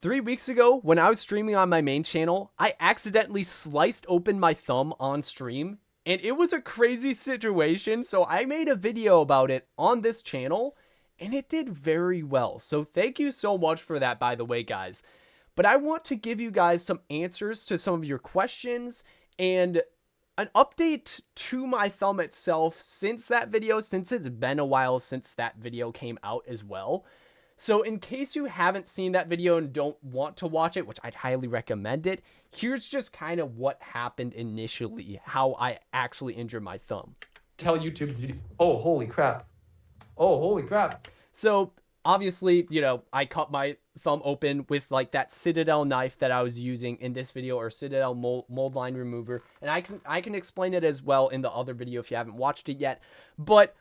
3 weeks ago, when I was streaming on my main channel, I accidentally sliced open my thumb on stream, and it was a crazy situation, so I made a video about it on this channel, and it did very well. So thank you so much for that, by the way, guys. But I want to give you guys some answers to some of your questions, and an update to my thumb itself since that video, since it's been a while since that video came out as well. So in case you haven't seen that video and don't want to watch it, which I'd highly recommend it, here's just kind of what happened initially, how I actually injured my thumb. Tell YouTube, oh, holy crap. Oh, holy crap. So obviously, you know, I cut my thumb open with like that Citadel knife that I was using in this video, or Citadel mold line remover. And I can explain it as well in the other video if you haven't watched it yet. But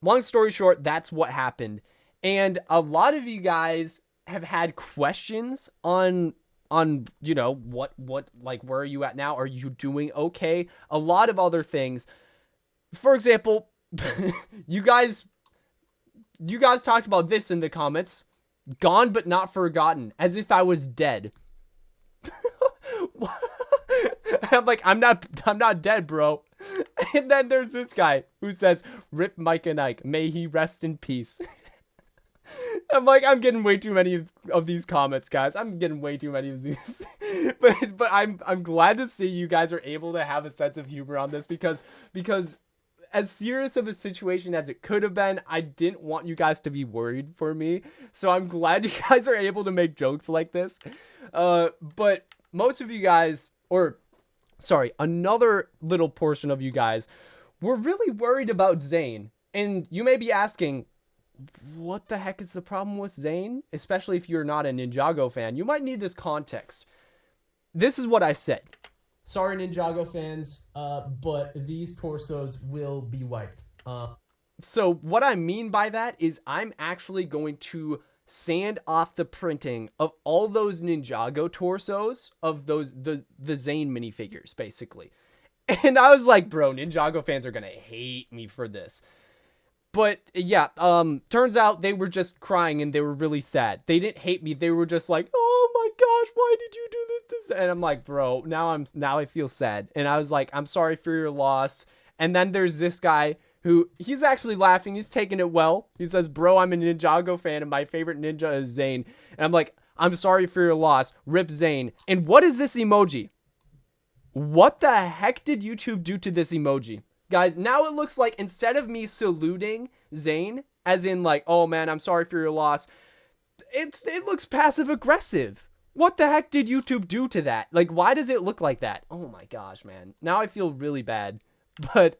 long story short, that's what happened. And a lot of you guys have had questions on you know, what like, where are you at now? Are you doing okay? A lot of other things. For example, you guys talked about this in the comments. Gone but not forgotten, as if I was dead. I'm like, I'm not dead, bro. And then there's this guy who says, "Rip MicahNike, may he rest in peace." I'm like, I'm getting way too many of these comments, guys. I'm getting way too many of these. but I'm glad to see you guys are able to have a sense of humor on this, because as serious of a situation as it could have been, I didn't want you guys to be worried for me. So I'm glad you guys are able to make jokes like this. But most of you guys, or sorry, another little portion of you guys, were really worried about Zane. And you may be asking, what the heck is the problem with Zane? Especially if you're not a Ninjago fan. You might need this context. This is what I said. Sorry, Ninjago fans, but these torsos will be wiped. So what I mean by that is I'm actually going to sand off the printing of all those Ninjago torsos of the Zane minifigures, basically. And I was like, bro, Ninjago fans are gonna hate me for this. But yeah, turns out they were just crying and they were really sad. They didn't hate me. They were just like, "Oh my gosh, why did you do this?" And I'm like, bro, now I feel sad. And I was like, I'm sorry for your loss. And then there's this guy who, he's actually laughing. He's taking it well. He says, "Bro, I'm a Ninjago fan and my favorite ninja is Zane." And I'm like, I'm sorry for your loss. Rip Zane. And what is this emoji? What the heck did YouTube do to this emoji? Guys, now it looks like, instead of me saluting Zane, as in like, "Oh man, I'm sorry for your loss," it looks passive aggressive. What the heck did YouTube do to that? Like, why does it look like that? Oh my gosh, man. Now I feel really bad. But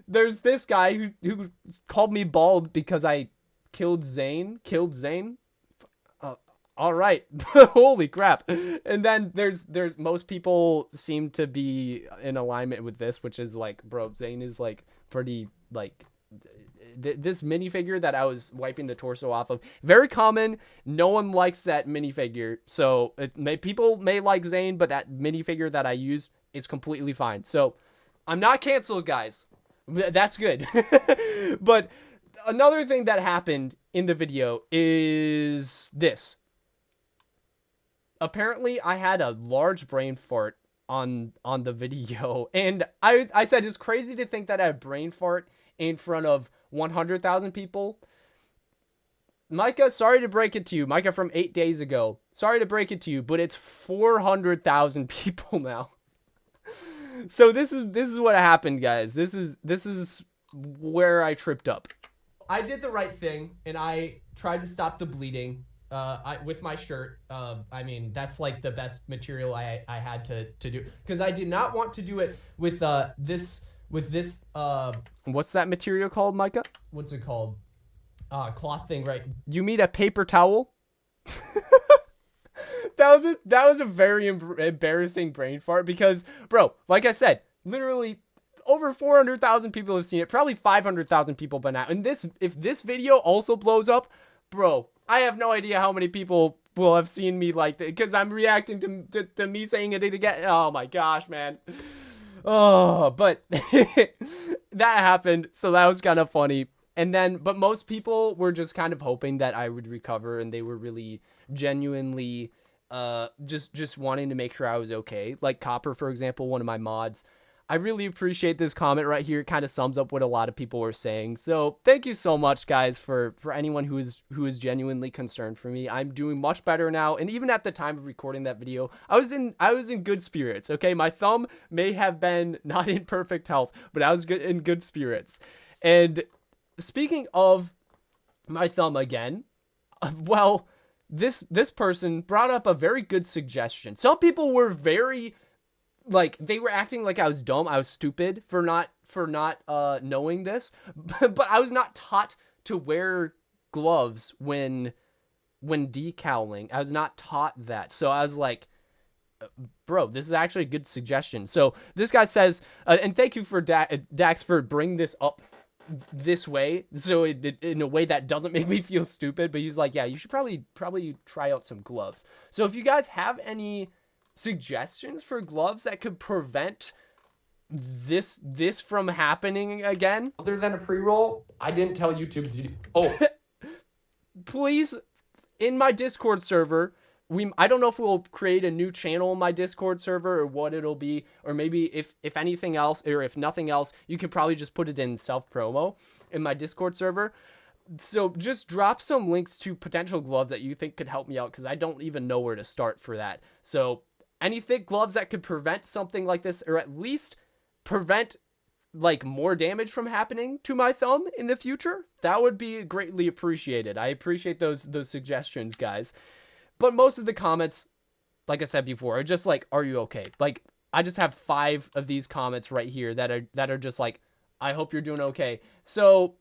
there's this guy who called me bald because I killed Zane. All right. Holy crap. And then there's most people seem to be in alignment with this, which is like, bro, Zane is like pretty, like, this minifigure that I was wiping the torso off of, very common. No one likes that minifigure. So people may like Zane, but that minifigure that I use is completely fine. So I'm not canceled, guys. That's good. But another thing that happened in the video is this. Apparently, I had a large brain fart on the video, and I said it's crazy to think that I had a brain fart in front of 100,000 people. Micah, sorry to break it to you. Micah from 8 days ago. Sorry to break it to you, but it's 400,000 people now. So this is what happened, guys. This is where I tripped up. I did the right thing, and I tried to stop the bleeding. With my shirt. I mean, that's like the best material I had to do, because I did not want to do it with this what's that material called, Micah? What's it called? Cloth thing, right? You mean a paper towel? That was a very embarrassing brain fart, because, bro, like I said, literally over 400,000 people have seen it, probably 500,000 people by now. And if this video also blows up, bro, I have no idea how many people will have seen me like that, because I'm reacting to me saying it again. Oh my gosh, man. Oh, but that happened, so that was kind of funny. And then, but most people were just kind of hoping that I would recover, and they were really genuinely just wanting to make sure I was okay. Like Copper, for example, one of my mods. I really appreciate this comment right here. It kind of sums up what a lot of people were saying. So thank you so much, guys, for anyone who is genuinely concerned for me. I'm doing much better now, and even at the time of recording that video, I was in good spirits. Okay, my thumb may have been not in perfect health, but I was in good spirits. And speaking of my thumb again, well, this person brought up a very good suggestion. Some people were very, like, they were acting like I was dumb, I was stupid for not knowing this, but I was not taught to wear gloves when decaling. I was not taught that. So I was like, bro, this is actually a good suggestion. So this guy says, and thank you for Dax for bringing this up this way, so in a way that doesn't make me feel stupid. But he's like, yeah, you should probably try out some gloves. So if you guys have any suggestions for gloves that could prevent this from happening again, Other than a pre-roll, I didn't tell YouTube to do. Oh, please, in my Discord server, I don't know if we'll create a new channel in my Discord server or what it'll be, or maybe if anything else, or if nothing else, you could probably just put it in self-promo in my Discord server. So just drop some links to potential gloves that you think could help me out, because I don't even know where to start for that. So any thick gloves that could prevent something like this, or at least prevent like more damage from happening to my thumb in the future, that would be greatly appreciated. I appreciate those suggestions, guys. But most of the comments, like I said before, are just like, are you okay? Like, I just have 5 of these comments right here that are just like, I hope you're doing okay. So,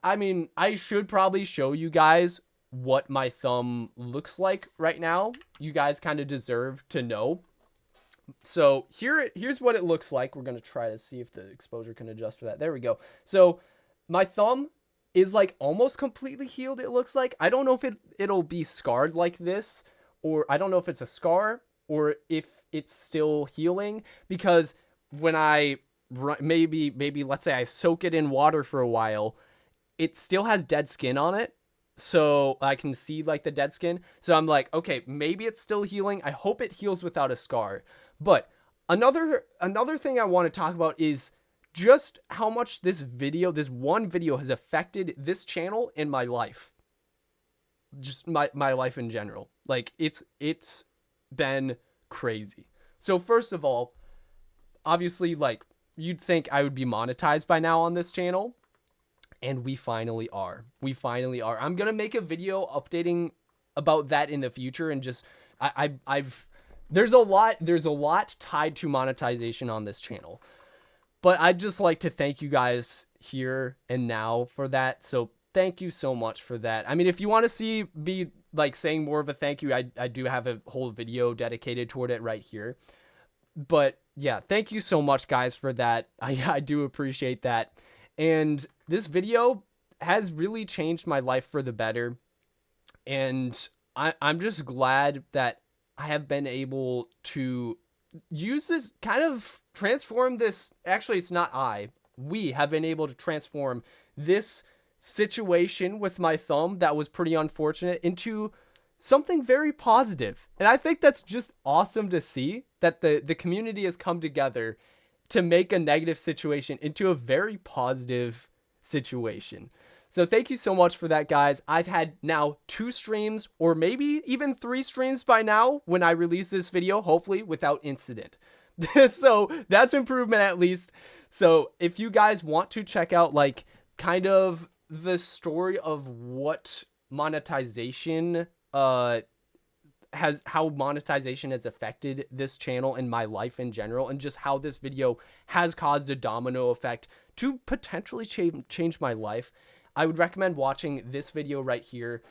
I mean, I should probably show you guys what my thumb looks like right now. You guys kind of deserve to know. So here's what it looks like. We're going to try to see if the exposure can adjust for that. There we go. So my thumb is like almost completely healed, it looks like. I don't know if it'll be scarred like this, or I don't know if it's a scar or if it's still healing, because when I maybe let's say I soak it in water for a while, it still has dead skin on it. So I can see like the dead skin. So I'm like, okay, maybe it's still healing. I hope it heals without a scar. But another thing I want to talk about is just how much this one video has affected this channel and my life. Just my life in general. Like, it's been crazy. So first of all, obviously, like, you'd think I would be monetized by now on this channel, and we finally are. I'm gonna make a video updating about that in the future, and just there's a lot tied to monetization on this channel. But I'd just like to thank you guys here and now for that. So thank you so much for that. I mean, if you want to see me like saying more of a thank you, I do have a whole video dedicated toward it right here. But yeah, thank you so much, guys, for that. I do appreciate that. And this video has really changed my life for the better. And I'm just glad that I have been able to use this, kind of transform this. Actually, it's not we have been able to transform this situation with my thumb that was pretty unfortunate into something very positive. And I think that's just awesome to see, that the community has come together to make a negative situation into a very positive situation. So thank you so much for that, guys. I've had now 2 streams, or maybe even 3 streams by now when I release this video, hopefully without incident. So that's improvement at least. So if you guys want to check out like kind of the story of what monetization how monetization has affected this channel and my life in general, and just how this video has caused a domino effect to potentially change my life, I would recommend watching this video right here,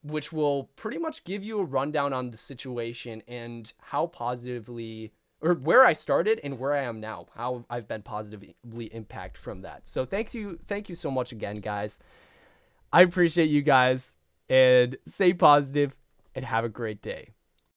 which will pretty much give you a rundown on the situation and how positively, or where I started and where I am now, how I've been positively impacted from that. So thank you so much again, guys. I appreciate you guys, and stay positive and have a great day.